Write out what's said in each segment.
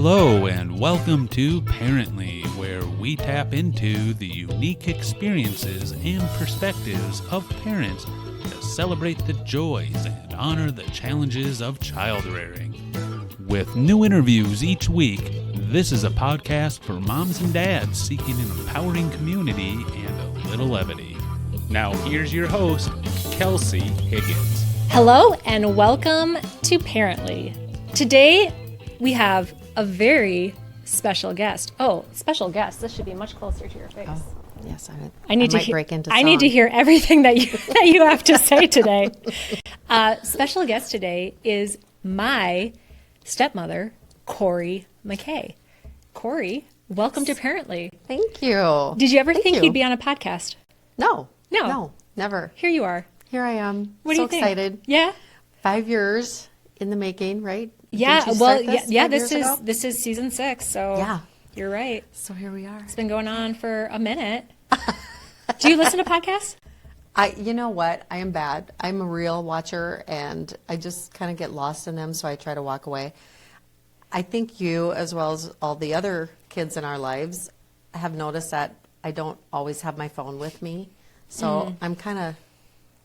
Hello and welcome to Parently, where we tap into the unique experiences and perspectives of parents to celebrate the joys and honor the challenges of child rearing. With new interviews each week, this is a podcast for moms and dads seeking an empowering community and a little levity. Now here's your host, Kelsey Higgins. Hello and welcome to Parently. Today we have a very special guest. Oh, special guest. This should be much closer to your face. Oh, yes, I need might break into song. I need to hear everything that you have to say today. Special guest today is my stepmother, Kory McKay. Kory, welcome to Parently. Thank you. Did you ever think you'd be on a podcast? No, never. Here you are. Here I am. What do you think? Excited. Yeah. 5 years in the making, right? Yeah. Didn't you Well, start yeah. this This is season 6. So yeah, you're right. So here we are. It's been going on for a minute. Do you listen to podcasts? You know what? I am bad. I'm a reel watcher, and I just kind of get lost in them, so I try to walk away. I think you, as well as all the other kids in our lives, have noticed that I don't always have my phone with me. So I'm kind of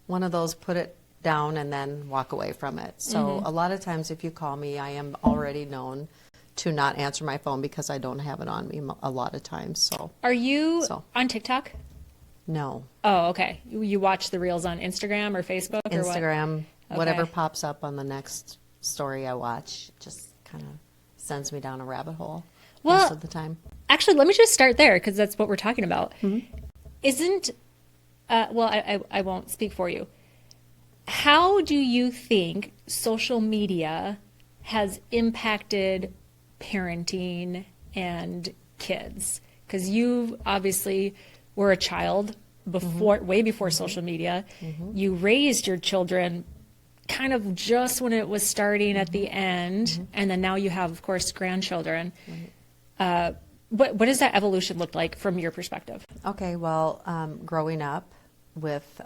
one of those put it down and then walk away from it. So a lot of times if you call me, I am already known to not answer my phone because I don't have it on me a lot of times. So are you on TikTok? No. Oh, okay. You watch the reels on Instagram or Facebook or what? Instagram, Okay. whatever pops up on the next story I watch just kind of sends me down a rabbit hole most of the time. Actually, let me just start there because that's what we're talking about. Isn't, I won't speak for you. How do you think social media has impacted parenting and kids? Because you obviously were a child before, way before social media. You raised your children kind of just when it was starting at the end, and then now you have, of course, grandchildren. What does that evolution look like from your perspective? Okay, well, growing up with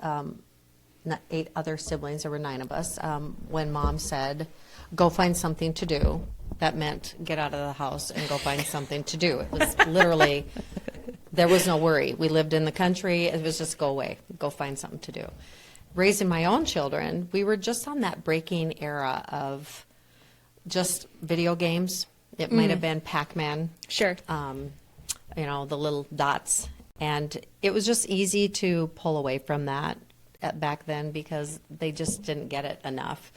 8 other siblings, there were 9 of us, when mom said, go find something to do, that meant get out of the house and go find something to do. It was literally, there was no worry. We lived in the country. It was just go away, go find something to do. Raising my own children, we were just on that breaking era of just video games. It might have been Pac-Man. Sure. The little dots. And it was just easy to pull away from that back then because they just didn't get it enough.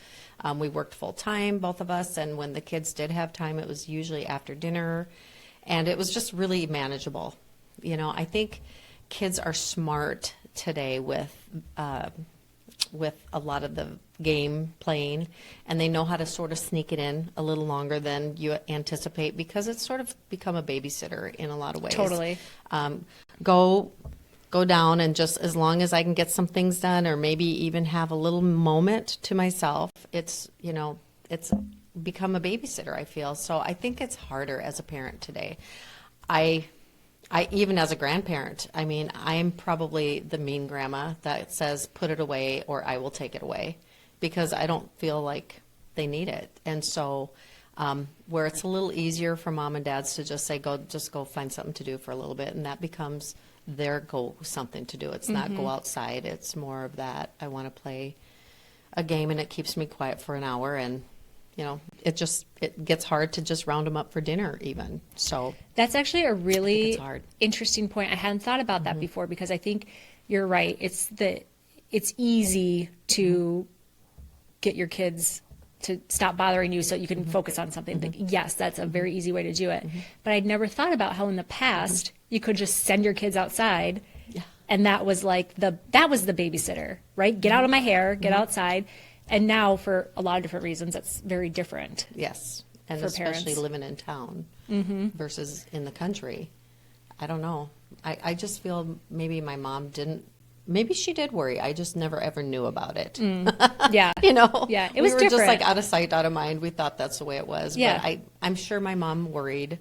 We worked full time, both of us, and when the kids did have time, it was usually after dinner, and it was just really manageable. I think kids are smart today with a lot of the game playing, and they know how to sort of sneak it in a little longer than you anticipate because it's sort of become a babysitter in a lot of ways. Totally. Go down and just as long as I can get some things done or maybe even have a little moment to myself, it's become a babysitter, I feel. So I think it's harder as a parent today. I even as a grandparent, I'm probably the mean grandma that says, put it away or I will take it away because I don't feel like they need it. And so where it's a little easier for mom and dads to just say, just go find something to do for a little bit. And that becomes their go something to do. It's not go outside. It's more of that. I want to play a game and it keeps me quiet for an hour and it gets hard to just round them up for dinner even. So that's actually a really interesting point. I hadn't thought about that before because I think you're right. It's easy to get your kids to stop bothering you so you can focus on something. Yes, that's a very easy way to do it. But I'd never thought about how in the past you could just send your kids outside and that was like that was the babysitter, right? Get out of my hair, get outside. And now, for a lot of different reasons, that's very different. Yes, and for especially parents. Living in town versus in the country. I don't know. I just feel maybe my mom didn't. Maybe she did worry. I just never ever knew about it. Yeah. Yeah, it was we were different. just like out of sight, out of mind. We thought that's the way it was. Yeah. But I'm sure my mom worried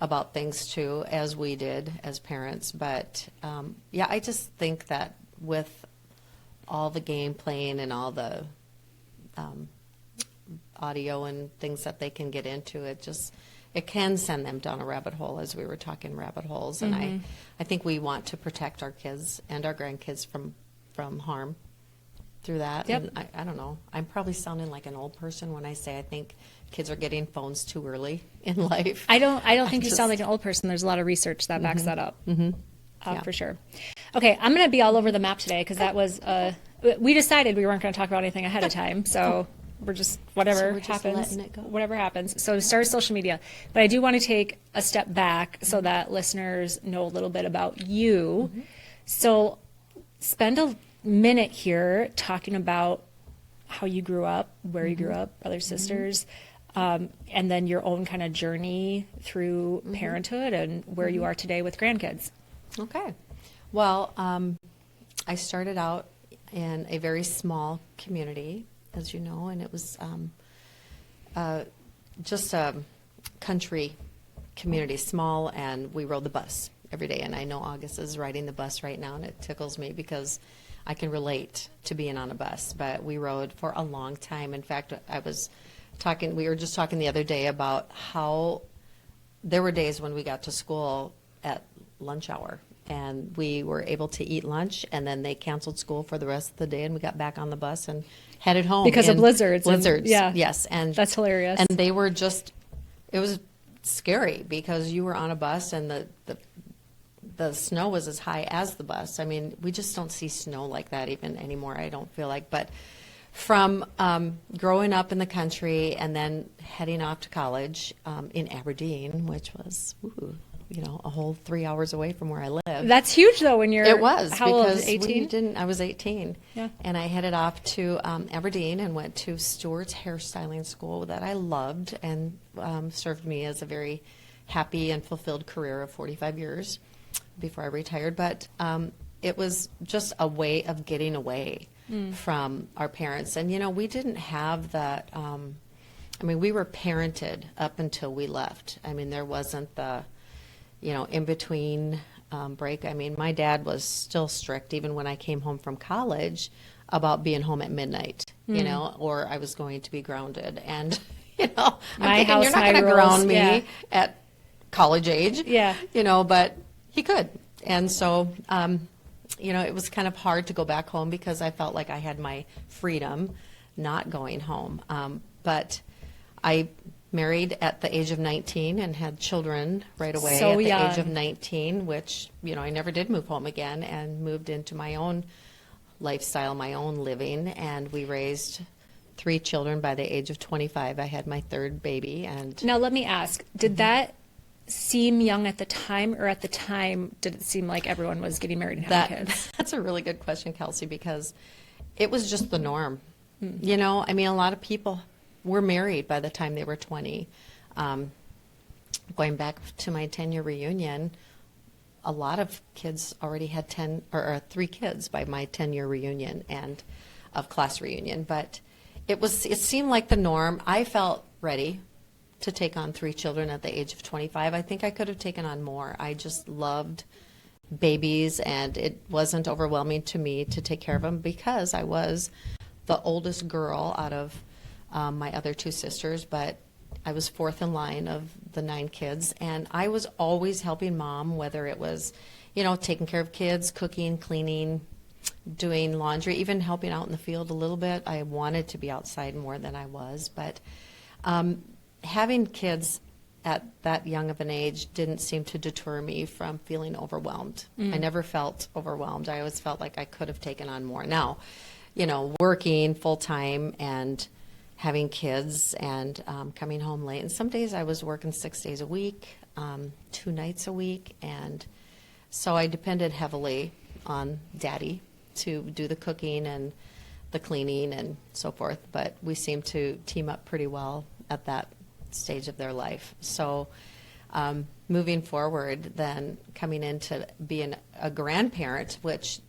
about things too, as we did as parents. But I just think that with all the game playing and all the audio and things that they can get into, it it can send them down a rabbit hole, as we were talking rabbit holes. And I think we want to protect our kids and our grandkids from harm through that. Yep. And I don't know. I'm probably sounding like an old person when I say I think kids are getting phones too early in life. I don't think you sound like an old person. There's a lot of research that backs that up. Yeah. For sure. Okay, I'm going to be all over the map today because that was, we decided we weren't going to talk about anything ahead of time. So we're just, whatever we're just happens, letting it go. whatever happens. So start social media. But I do want to take a step back so that listeners know a little bit about you. So spend a minute here talking about how you grew up, where you grew up, brothers, sisters, and then your own kind of journey through parenthood and where you are today with grandkids. Okay. Well, I started out in a very small community, as you know, and it was just a country community, small, and we rode the bus every day. And I know August is riding the bus right now, and it tickles me because I can relate to being on a bus. But we rode for a long time. In fact, we were just talking the other day about how there were days when we got to school at lunch hour and we were able to eat lunch, and then they canceled school for the rest of the day, and we got back on the bus and headed home Because of blizzards. Blizzards, yeah. yes, and That's hilarious. And they were just, it was scary because you were on a bus and the snow was as high as the bus. I mean, we just don't see snow like that even anymore, I don't feel like. But from growing up in the country and then heading off to college in Aberdeen, which was, a whole 3 hours away from where I live. That's huge, though, when you're... It was, how old? because 18? I was 18. Yeah. And I headed off to Aberdeen and went to Stewart's hairstyling school that I loved and served me as a very happy and fulfilled career of 45 years before I retired. But it was just a way of getting away from our parents. And, we didn't have that... we were parented up until we left. There wasn't the... in between break. My dad was still strict even when I came home from college about being home at midnight, or I was going to be grounded. And, I'm thinking, you're not going to ground me at college age, but he could. And so, it was kind of hard to go back home because I felt like I had my freedom not going home. But I married at the age of 19 and had children right away So at the young. age of 19, which, I never did move home again and moved into my own lifestyle, my own living. And we raised 3 children by the age of 25. I had my 3rd baby. And Now, let me ask, did that seem young at the time, or at the time did it seem like everyone was getting married and having kids? That's a really good question, Kelsey, because it was just the norm. A lot of people were married by the time they were 20. Going back to my 10-year reunion, a lot of kids already had 3 kids by my 10-year reunion and of class reunion. But it seemed like the norm. I felt ready to take on 3 children at the age of 25. I think I could have taken on more. I just loved babies, and it wasn't overwhelming to me to take care of them because I was the oldest girl out of my other 2 sisters, but I was 4th in line of the 9 kids, and I was always helping Mom, whether it was, taking care of kids, cooking, cleaning, doing laundry, even helping out in the field a little bit. I wanted to be outside more than I was, but having kids at that young of an age didn't seem to deter me from feeling overwhelmed. I never felt overwhelmed. I always felt like I could have taken on more. Now, working full-time and having kids and coming home late. And some days I was working 6 days a week, 2 nights a week. And so I depended heavily on Daddy to do the cooking and the cleaning and so forth. But we seemed to team up pretty well at that stage of their life. So moving forward, then coming into being a grandparent, which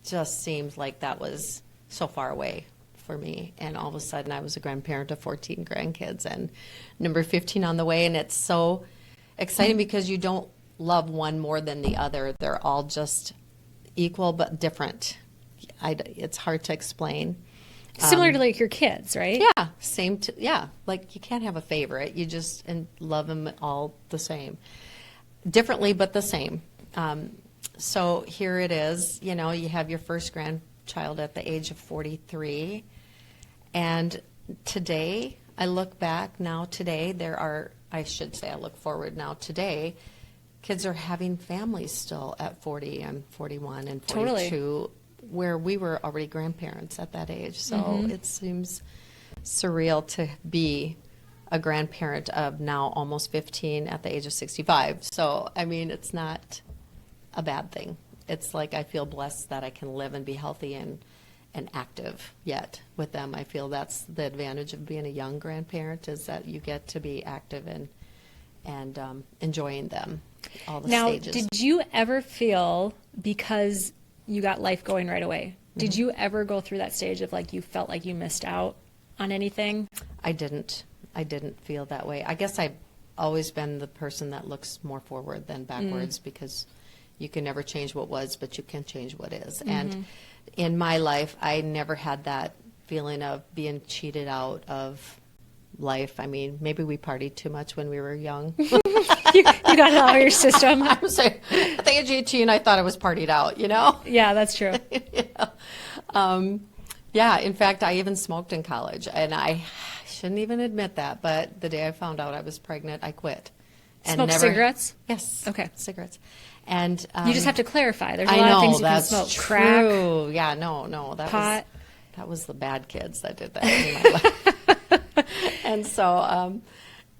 just seems like that was so far away for me. And all of a sudden I was a grandparent of 14 grandkids and number 15 on the way. And it's so exciting because you don't love one more than the other. They're all just equal but different. It's hard to explain. Similar to like your kids, right? Yeah, yeah. Like you can't have a favorite. You just and love them all the same, differently but the same. So here it is. You know, you have your first grandchild at the age of 43, and today I look back now. Today I should say, I look forward now. Today, kids are having families still at 40 and 41 and 42. Totally. Where we were already grandparents at that age. So it seems surreal to be a grandparent of now almost 15 at the age of 65. So, I mean, it's not a bad thing. It's like I feel blessed that I can live and be healthy and active yet with them. I feel that's the advantage of being a young grandparent, is that you get to be active and enjoying them, all the stages. Now, did you ever feel, because you got life going right away, did you ever go through that stage of like you felt like you missed out on anything? I didn't feel that way. I guess I've always been the person that looks more forward than backwards, because you can never change what was, but you can change what is. And in my life, I never had that feeling of being cheated out of life. I mean, maybe we partied too much when we were young. You got it out of your system. I'm saying, at the age of 18, I thought I was partied out, you know? Yeah, that's true. Yeah, in fact, I even smoked in college, and I shouldn't even admit that, but the day I found out I was pregnant, I quit. And Smoke cigarettes? Yes. Okay. Cigarettes. And You just have to clarify. There's a I lot know, of things you can that's smoke. true. Crack, Yeah, no, pot. that was the bad kids that did that in my life. And so,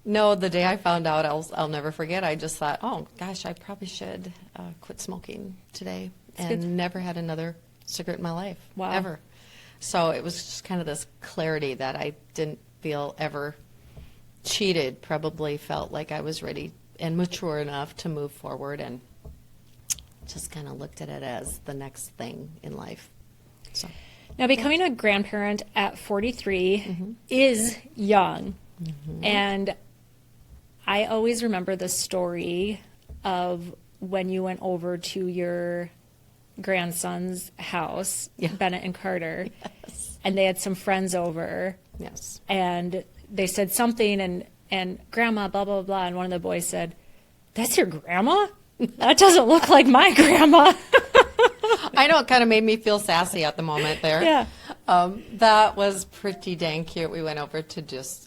no, the day I found out, I'll never forget. I just thought, oh gosh, I probably should quit smoking today, and good. never had another cigarette in my life. Wow. Ever. So it was just kind of this clarity that I didn't feel ever cheated. Probably felt like I was ready and mature enough to move forward, and just kind of looked at it as the next thing in life. So. Now, becoming a grandparent at 43 is young. And I always remember the story of when you went over to your grandson's house, Yeah. Bennett and Carter, Yes. and they had some friends over, Yes. and they said something, and grandma, blah, blah, blah, and one of the boys said, "That's your grandma? That doesn't look like my grandma." I know, it kind of made me feel sassy at the moment there. Yeah. That was pretty dang cute. We went over to just,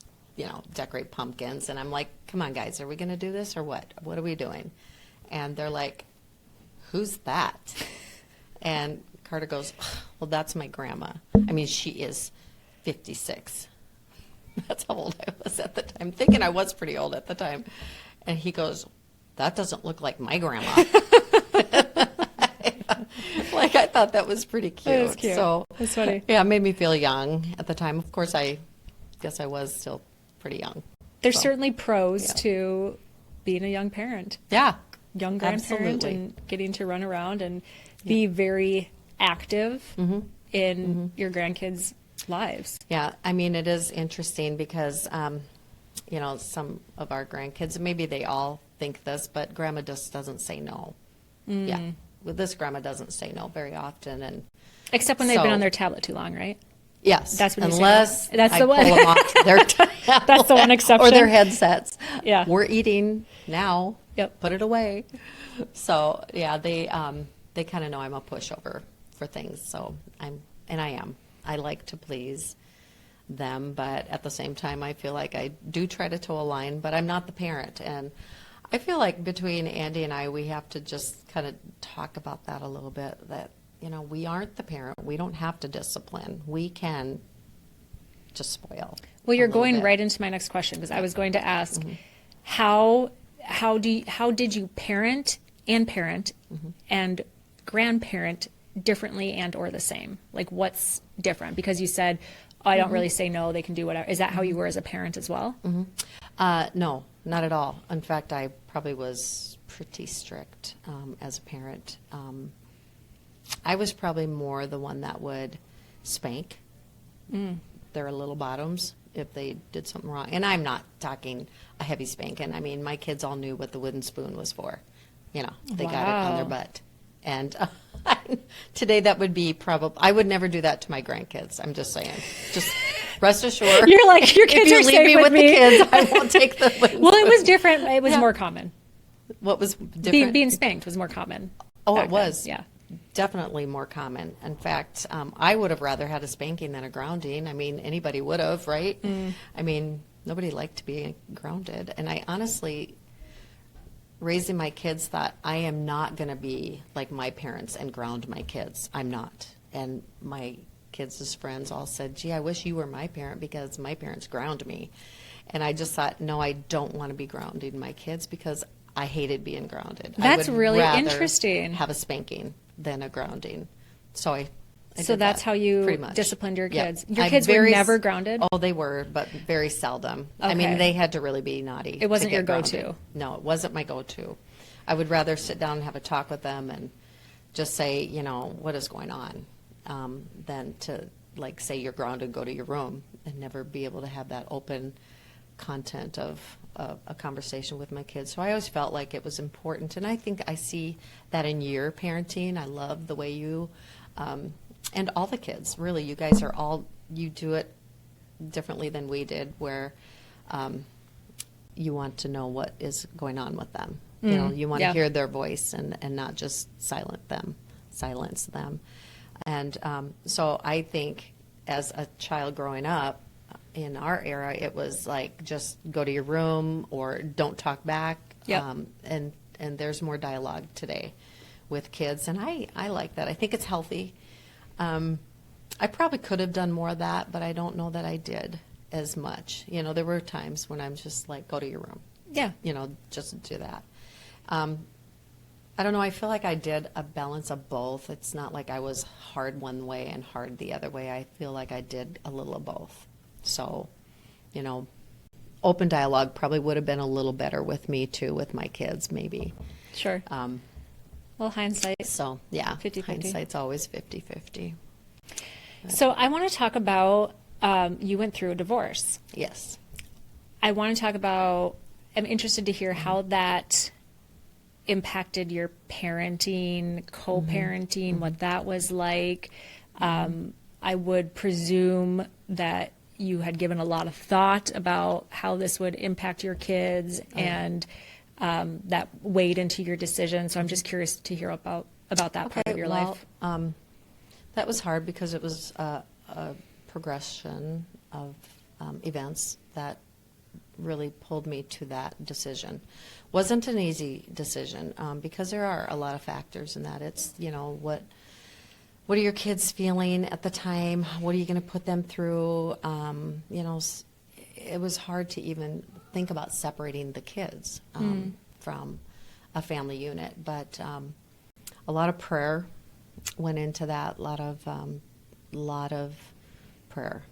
decorate pumpkins. And I'm like, come on, guys, are we going to do this or what? What are we doing? And they're like, who's that? And Carter goes, well, that's my grandma. I mean, she is 56. That's how old I was at the time. Thinking I was pretty old at the time. And he goes, that doesn't look like my grandma. Like, I thought that was pretty cute. That is cute. So, That's funny. yeah, it made me feel young at the time. Of course, I guess I was still pretty young. There's So, certainly pros yeah. to being a young parent, Yeah. young grandparent, Absolutely. and getting to run around and be very active in your grandkids' lives. Yeah, I mean, it is interesting because, some of our grandkids, maybe they all think this, but grandma just doesn't say no. Yeah. Well, this grandma doesn't say no very often. And Except when they've been So- on their tablet too long, right? yes, That's when you say unless no. That's I the one. pull them off their tablet That's the one exception. or their headsets. Yeah. We're eating now. Yep. Put it away. So yeah, they kind of know I'm a pushover for things. So I am. I like to please them, but at the same time, I feel like I do try to toe a line, but I'm not the parent. And I feel like between Andy and I, we have to just kind of talk about that a little bit, that, we aren't the parent. We don't have to discipline. We can just spoil. Well, you're a little going bit. right into my next question, because I was going to ask, how did you parent and grandparent differently and or the same? Like, what's different? Because you said, oh, I don't really say no, they can do whatever. Is that how you were as a parent as well? No, not at all. In fact, I probably was pretty strict as a parent. I was probably more the one that would spank their little bottoms if they did something wrong. And I'm not talking a heavy spanking. I mean, my kids all knew what the wooden spoon was for. They got it on their Wow. butt. And I Today, that would be probably, I would never do that to my grandkids. I'm just saying. Just rest assured. You're like, your kids if you are leave safe me with with me. the kids, I won't take the wings. Well, it was different. It was Yeah. more common. What was different? Being spanked was more common. Oh, back it was. then. Yeah. Definitely more common. In fact, I would have rather had a spanking than a grounding. I mean, anybody would have, right? I mean, nobody liked to be grounded. And I honestly, raising my kids, thought I am not going to be like my parents and ground my kids. I'm not. And my kids' friends all said, gee, I wish you were my parent because my parents ground me. And I just thought, no, I don't want to be grounding my kids because I hated being grounded. That's I would really rather interesting. have a spanking than a grounding. So I So did that's that, how you pretty much. disciplined your Yeah. kids. Your I'm kids were very never grounded? Oh, they were, but very seldom. I Okay. mean, they had to really be naughty. It wasn't to get your go-to. grounded. No, it wasn't my go-to. I would rather sit down and have a talk with them and just say, you know, what is going on, than to like say you're grounded, go to your room, and never be able to have that open content of a conversation with my kids. So I always felt like it was important, and I think I see that in your parenting. I love the way you, and all the kids, really, you guys are all, you do it differently than we did, where you want to know what is going on with them. You know, you want yeah. to hear their voice and not just silence them. And so I think as a child growing up, in our era, it was like just go to your room or don't talk back. Yep. And there's more dialogue today with kids, and I like that. I think it's healthy. I probably could have done more of that, but I don't know that I did as much. You know, there were times when I'm just like, go to your room. Yeah. You know, just do that. I don't know. I feel like I did a balance of both. It's not like I was hard one way and hard the other way. I feel like I did a little of both. So, you know, open dialogue probably would have been a little better with me too, with my kids maybe. Sure. Well, hindsight. So, yeah, 50-50. hindsight's always 50-50. So I want to talk about, you went through a divorce. Yes. I want to talk about, I'm interested to hear how that impacted your parenting, co-parenting, what that was like. I would presume that you had given a lot of thought about how this would impact your kids, and that weighed into your decision. So I'm just curious to hear about that part of your life. That was hard because it was a progression of events that really pulled me to that decision. Wasn't an easy decision because there are a lot of factors in that. It's, you know, what are your kids feeling at the time? What are you going to put them through? You know, it was hard to even think about separating the kids from a family unit. But a lot of prayer went into that. A lot of prayer.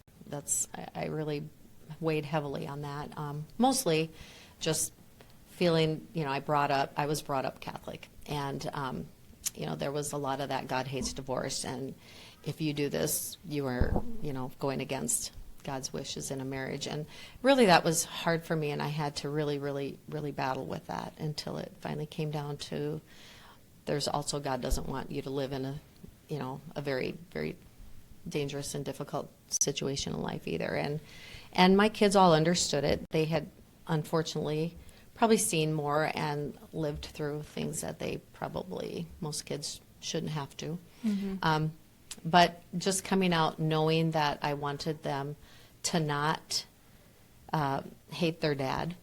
I really weighed heavily on that. Mostly just feeling, you know, I was brought up Catholic, and you know, there was a lot of that God hates divorce, and if you do this, you are, you know, going against God's wishes in a marriage. And really that was hard for me, and I had to really, really, really battle with that until it finally came down to there's also, God doesn't want you to live in a very, very dangerous and difficult situation in life either. And my kids all understood it. They had, unfortunately, probably seen more and lived through things that most kids shouldn't have to. But just coming out knowing that I wanted them to not hate their dad.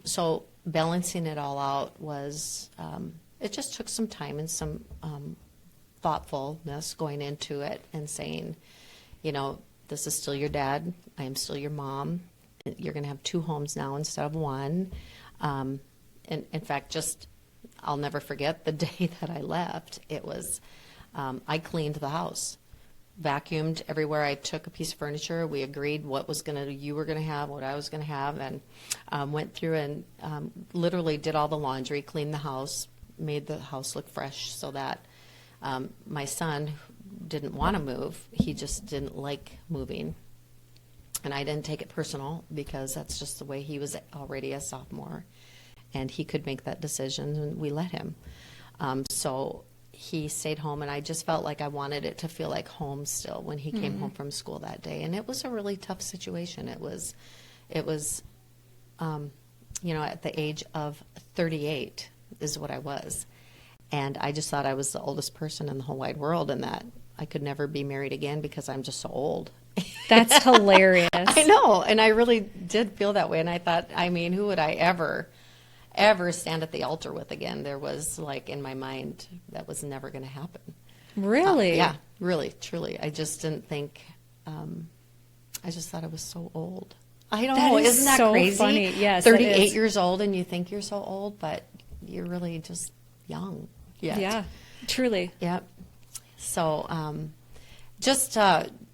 So balancing it all out was, it just took some time and some thoughtfulness going into it and saying, you know, this is still your dad. I am still your mom. You're going to have two homes now instead of one. And in fact, I'll never forget the day that I left. It was, I cleaned the house, vacuumed everywhere. I took a piece of furniture. We agreed you were going to have, what I was going to have, and went through and literally did all the laundry, cleaned the house, made the house look fresh so that my son didn't want to move. He just didn't like moving. And I didn't take it personal because that's just the way he was already a sophomore. And he could make that decision, and we let him. So he stayed home, and I just felt like I wanted it to feel like home still when he came home from school that day. And it was a really tough situation. It was, at the age of 38 is what I was. And I just thought I was the oldest person in the whole wide world, and that I could never be married again because I'm just so old. That's hilarious. I know. And I really did feel that way. And I thought, who would I ever stand at the altar with again? There was, like, in my mind, that was never going to happen. Really? Yeah, really, truly. I just didn't think, I just thought I was so old. I don't know. Isn't that so crazy? funny. Yes, 38 years old, and you think you're so old, but you're really just young yet. Yeah, truly. Yep. So just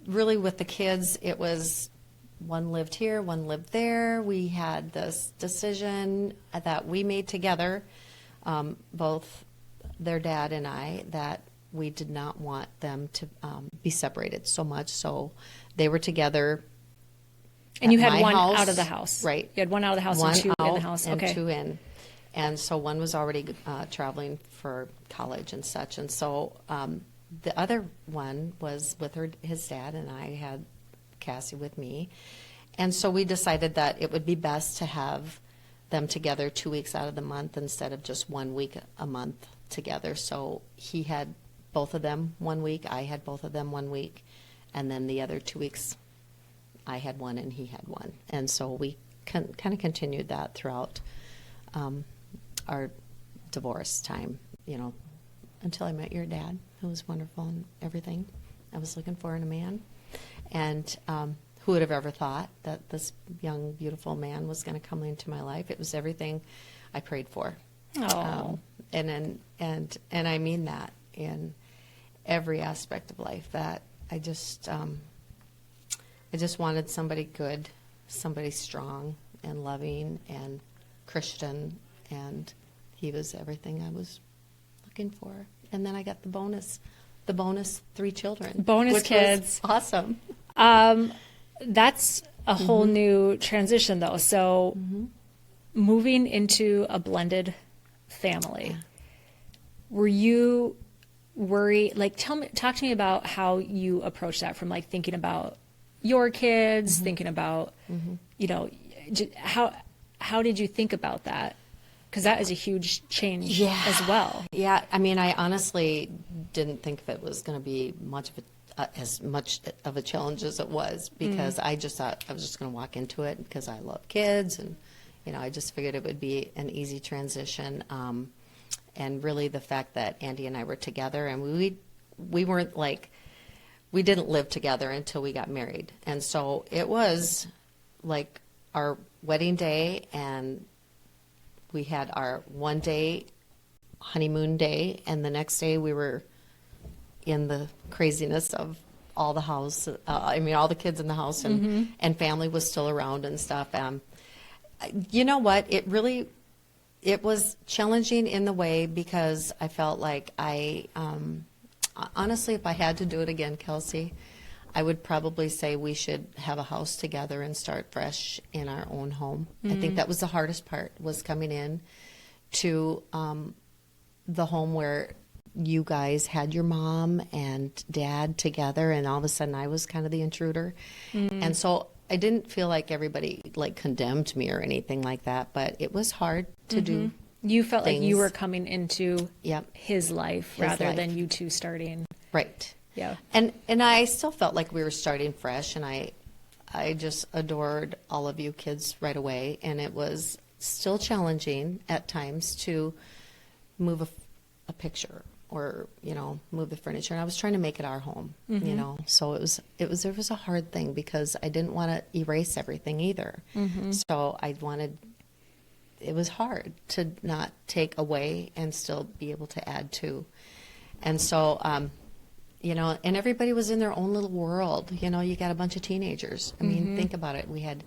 really with the kids, it was one lived here, one lived there. We had this decision that we made together, both their dad and I, that we did not want them to be separated so much. So they were together. And you had one house, out of the house. Right. You had one out of the house One and two out in the house. and Okay. two in. And so one was already traveling for college and such. And so the other one was with his dad, and I had Cassie with me. And so we decided that it would be best to have them together 2 weeks out of the month instead of just 1 week a month together. So he had both of them 1 week, I had both of them 1 week, and then the other 2 weeks I had one and he had one. And so we kind of continued that throughout our divorce time, until I met your dad, who was wonderful and everything I was looking for in a man. And who would have ever thought that this young, beautiful man was going to come into my life? It was everything I prayed for. Oh. And I mean that in every aspect of life, that I just wanted somebody good, somebody strong and loving and Christian, and he was everything I was looking for. And then I got the bonus 3 children. Bonus which kids. was awesome. That's a whole new transition, though. So moving into a blended family, were you worried? Like, talk to me about how you approach that, from like thinking about your kids, thinking about, how did you think about that? Because that is a huge change as well. Yeah, I honestly didn't think that it was going to be as much of a challenge as it was, because I just thought I was just going to walk into it because I love kids, and I just figured it would be an easy transition. And really, the fact that Andy and I were together, and we weren't we didn't live together until we got married, and so it was like our wedding day, and we had our 1 day honeymoon day, and the next day we were in the craziness of all the house. All the kids in the house, and family was still around and stuff. You know what? It was challenging in the way, because I felt like honestly, if I had to do it again, Kelsey, I would probably say we should have a house together and start fresh in our own home. I think that was the hardest part, was coming in to the home where you guys had your mom and dad together, and all of a sudden I was kind of the intruder. And so I didn't feel like everybody condemned me or anything like that, but it was hard to do. You felt things. like you were coming into Yep. his life His rather life. than you two starting. Right. Yeah. And I still felt like we were starting fresh, and I just adored all of you kids right away, and it was still challenging at times to move a picture or move the furniture, and I was trying to make it our home, so it was a hard thing, because I didn't want to erase everything either. So it was hard to not take away and still be able to add to. And so and everybody was in their own little world. You got a bunch of teenagers. Think about it. We had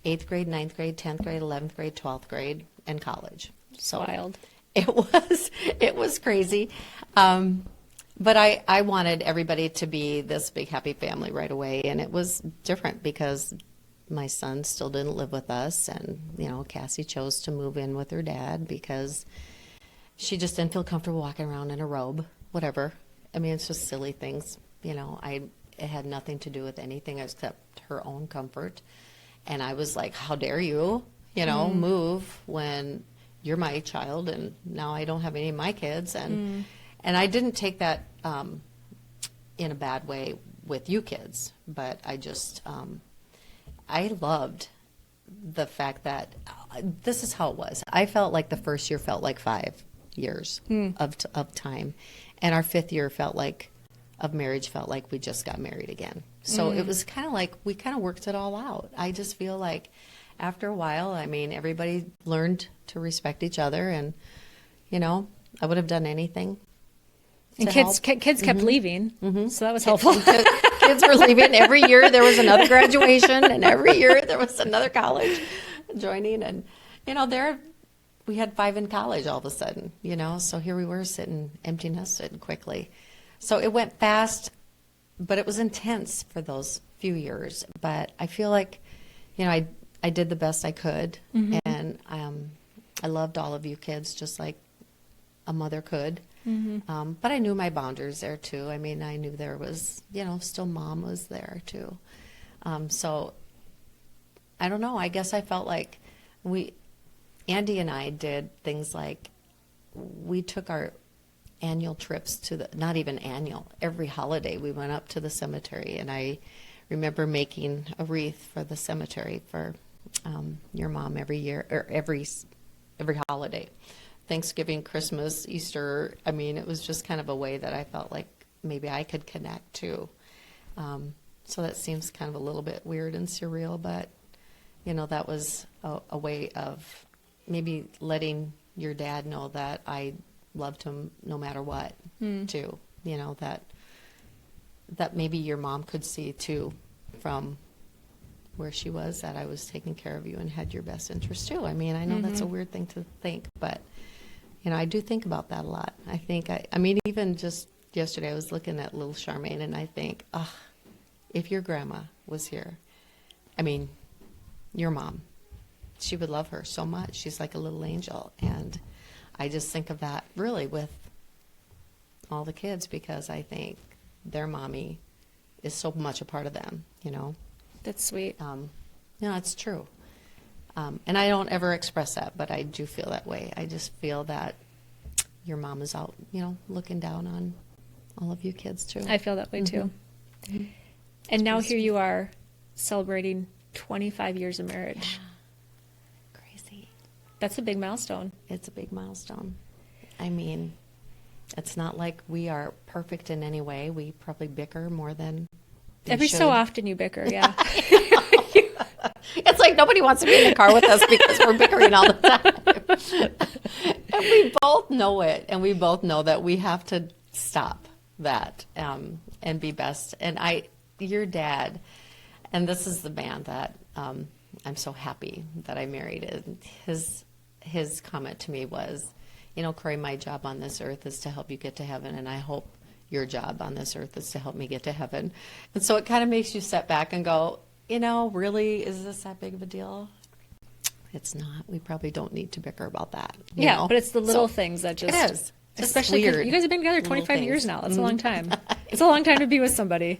8th grade, 9th grade, 10th grade, 11th grade, 12th grade, and college. So Wild. It was crazy. But I wanted everybody to be this big, happy family right away. And it was different because my son still didn't live with us. And, Cassie chose to move in with her dad because she just didn't feel comfortable walking around in a robe whatever. I mean, it's just silly things. It had nothing to do with anything except her own comfort. And I was like, how dare you, move when you're my child, and now I don't have any of my kids. And I didn't take that in a bad way with you kids, but I just, I loved the fact that this is how it was. I felt like the first year felt like 5 years of time, and our 5th year of marriage felt like we just got married again. So it was kind of like we kind of worked it all out. I just feel like after a while, I mean, everybody learned to respect each other, and I would have done anything. And kids kept leaving, so that was helpful. Kids were leaving. Every year there was another graduation, and every year there was another college joining. And, we had 5 in college all of a sudden, so here we were sitting empty nested quickly. So it went fast, but it was intense for those few years. But I feel like, I did the best I could, and I loved all of you kids just like a mother could. But I knew my boundaries there too. I mean, I knew there was, still mom was there too. So I don't know. I guess I felt like Andy and I did things like we took our annual trips to not even annual, every holiday we went up to the cemetery. And I remember making a wreath for the cemetery for your mom every year, or every holiday. Thanksgiving, Christmas, Easter. I mean, it was just kind of a way that I felt like maybe I could connect to. So that seems kind of a little bit weird and surreal, but, that was a way of maybe letting your dad know that I loved him no matter what, too. That maybe your mom could see, too, from where she was, that I was taking care of you and had your best interest, too. I mean, I know that's a weird thing to think, but... I do think about that a lot. I think, I mean, even just yesterday, I was looking at little Charmaine, and I think, if your grandma was here, I mean, your mom, she would love her so much. She's like a little angel. And I just think of that really with all the kids, because I think their mommy is so much a part of them, That's sweet. It's true. And I don't ever express that, but I do feel that way. I just feel that your mom is out, looking down on all of you kids, too. I feel that way, too. And now here you are celebrating 25 years of marriage. Yeah. Crazy. That's a big milestone. It's a big milestone. I mean, it's not like we are perfect in any way. We probably bicker more than Every should. so often you bicker, yeah. It's like nobody wants to be in the car with us because we're bickering all the time. And we both know it, and we both know that we have to stop that and be best. And your dad, and this is the man that I'm so happy that I married. And his comment to me was, Kory, my job on this earth is to help you get to heaven, and I hope your job on this earth is to help me get to heaven. And so it kind of makes you step back and go, really, is this that big of a deal? It's not. We probably don't need to bicker about that. You know? But it's the little things that just... It is. Especially because you guys have been together 25 years now. That's a long time. It's a long time to be with somebody.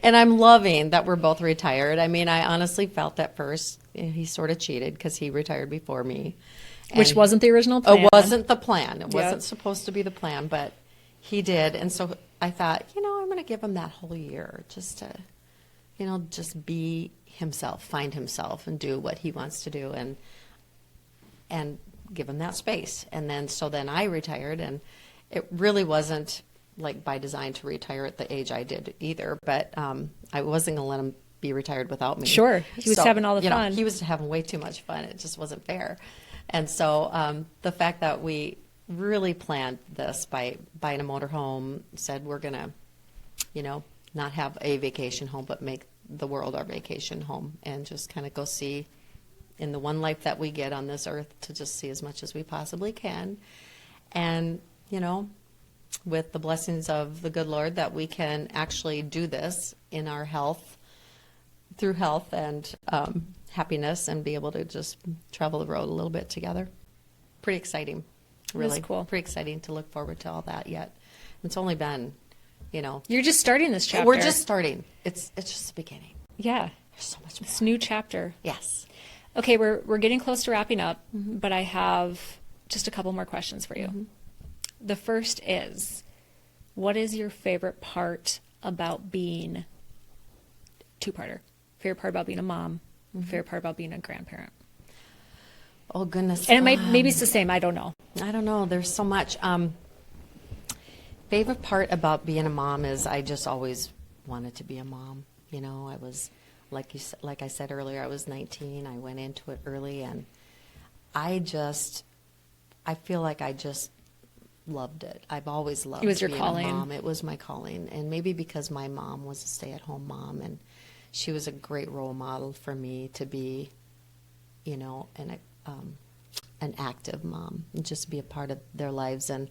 And I'm loving that we're both retired. I mean, I honestly felt at first he sort of cheated because he retired before me. Which wasn't the original plan. It wasn't the plan. It wasn't supposed to be the plan, but he did. And so I thought, I'm going to give him that whole year just to... just be himself, find himself, and do what he wants to do, and give him that space. And then I retired, and it really wasn't like by design to retire at the age I did either, but I wasn't going to let him be retired without me. Sure. He was having all the fun. He was having way too much fun. It just wasn't fair. And so the fact that we really planned this by buying a motorhome, said we're going to, not have a vacation home, but make the world our vacation home, and just kind of go see in the one life that we get on this earth, to just see as much as we possibly can. And, with the blessings of the good Lord, that we can actually do this in our health, through health and happiness, and be able to just travel the road a little bit together. Pretty exciting. Really That's cool. Pretty exciting to look forward to all that yet. It's only been, You're just starting this chapter. we're just starting. It's just the beginning. Yeah. There's so much more. This new chapter. Yes. Okay, we're getting close to wrapping up, but I have just a couple more questions for you. The first is, what is your favorite part about being two-parter? Favorite part about being a mom, favorite part about being a grandparent? Oh, goodness. And maybe it's the same, I don't know. I don't know. There's so much. Favorite part about being a mom is I just always wanted to be a mom. I was, like I said earlier, I was 19. I went into it early, and I feel like I just loved it. I've always loved It was your being calling. a mom. It was my calling. And maybe because my mom was a stay-at-home mom, and she was a great role model for me to be, an active mom and just be a part of their lives. And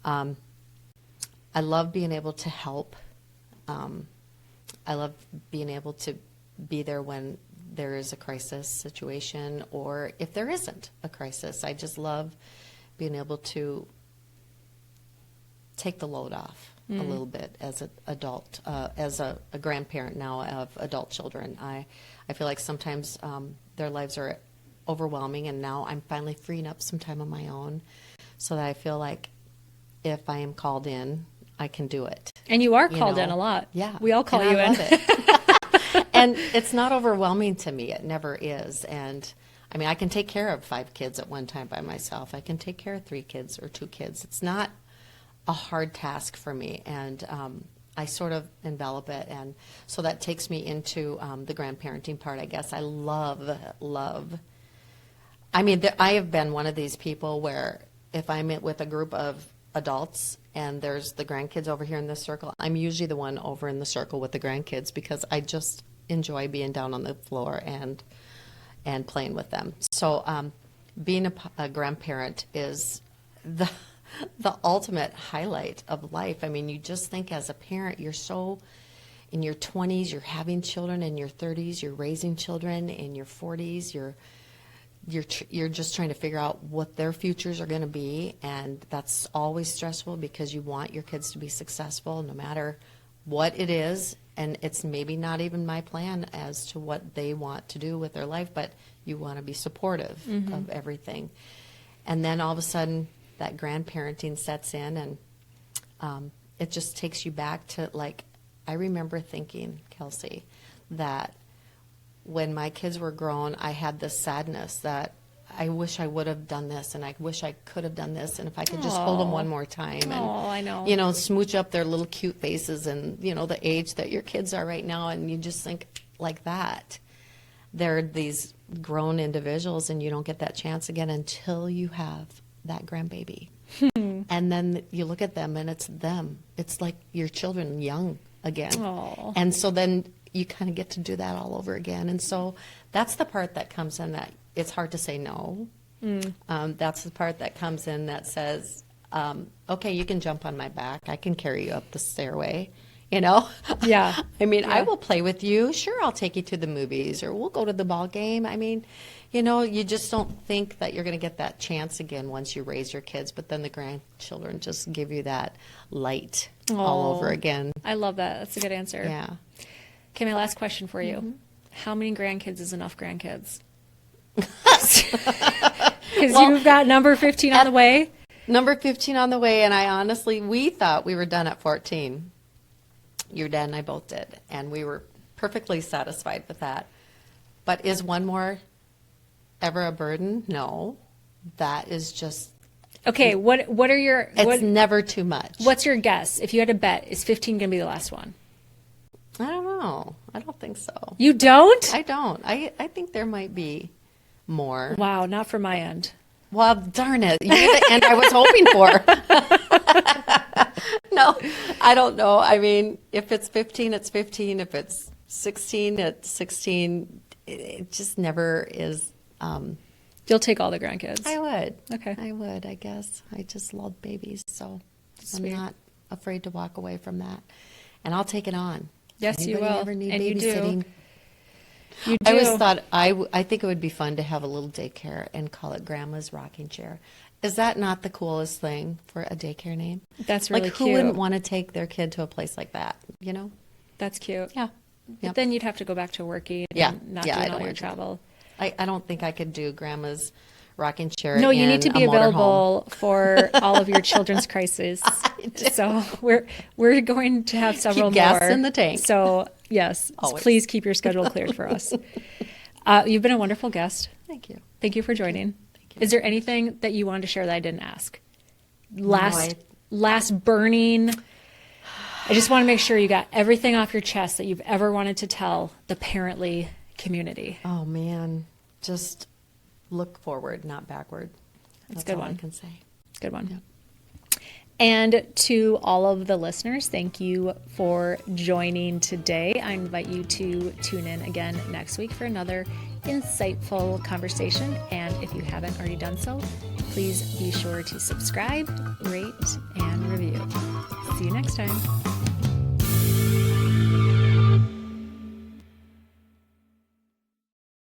I love being able to help. I love being able to be there when there is a crisis situation, or if there isn't a crisis. I just love being able to take the load off a little bit as an adult, as a grandparent now of adult children. I feel like sometimes their lives are overwhelming, and now I'm finally freeing up some time on my own, so that I feel like if I am called in, I can do it. And you are called in a lot. Yeah. We all call And you I in. love it. And it's not overwhelming to me. It never is. And I mean, I can take care of 5 kids at one time by myself. I can take care of 3 kids or 2 kids. It's not a hard task for me. And I sort of envelop it. And so that takes me into the grandparenting part, I guess. I love. I mean, I have been one of these people where if I'm with a group of adults and there's the grandkids over here in this circle, I'm usually the one over in the circle with the grandkids, because I just enjoy being down on the floor and playing with them. So being a grandparent is the ultimate highlight of life. I mean, you just think as a parent, you're so in your 20s, you're having children, in your 30s, you're raising children, in your 40s, you're just trying to figure out what their futures are going to be, and that's always stressful because you want your kids to be successful no matter what it is, and it's maybe not even my plan as to what they want to do with their life, but you want to be supportive of everything. And then all of a sudden that grandparenting sets in, and it just takes you back to, like, I remember thinking, Kelsey, that when my kids were grown, I had this sadness that I wish I would have done this, and I wish I could have done this, and if I could just hold them one more time, and I know. Smooch up their little cute faces, and the age that your kids are right now, and you just think like that. They're these grown individuals, and you don't get that chance again until you have that grandbaby. And then you look at them, and it's them. It's like your children young again. Aww. And so then you kind of get to do that all over again. And so that's the part that comes in that it's hard to say no. That's the part that comes in that says, okay, you can jump on my back. I can carry you up the stairway, Yeah. I mean, Yeah. I will play with you. Sure, I'll take you to the movies, or we'll go to the ball game. I mean, you just don't think that you're going to get that chance again once you raise your kids, but then the grandchildren just give you that light all over again. I love that. That's a good answer. Yeah. Okay, my last question for you. How many grandkids is enough grandkids? Because you've got number 15 on the way. Number 15 on the way, and we thought we were done at 14. Your dad and I both did, and we were perfectly satisfied with that. But is one more ever a burden? No. That is just... Okay, what are your... It's never too much. What's your guess? If you had to bet, is 15 going to be the last one? I don't know. I don't think so. You don't? I don't. I think there might be more. Wow, not from my end. Well, darn it. You're the end I was hoping for. No, I don't know. I mean, if it's 15, it's 15. If it's 16, it's 16. It just never is. You'll take all the grandkids. I would. Okay. I would, I guess. I just love babies, so Sweet. I'm not afraid to walk away from that. And I'll take it on. Yes, you Anybody will. ever need And you do. babysitting? You do. I always thought I think it would be fun to have a little daycare and call it Grandma's Rocking Chair. Is that not the coolest thing for a daycare name? That's really Like, who cute. wouldn't want to take their kid to a place like that, you know? That's cute. Yeah. But Yep. then you'd have to go back to working Yeah. and not Yeah, I doing don't all your want to. travel. I don't think I could do grandma's rocking chair. No, you in need to be a motorhome. available for all of your children's crises. So we're going to have several Keep gas more in the tank. So yes, Always. please keep your schedule cleared for us. You've been a wonderful guest. Thank you. Thank you for joining. Thank you. Is there anything that you wanted to share that I didn't ask? I- Last burning. I just want to make sure you got everything off your chest that you've ever wanted to tell the Parently community. Oh man, just look forward, not backward. That's a good all one. I can say. Good one. And to all of the listeners, thank you for joining today. I invite you to tune in again next week for another insightful conversation. And if you haven't already done so, please be sure to subscribe, rate, and review. See you next time.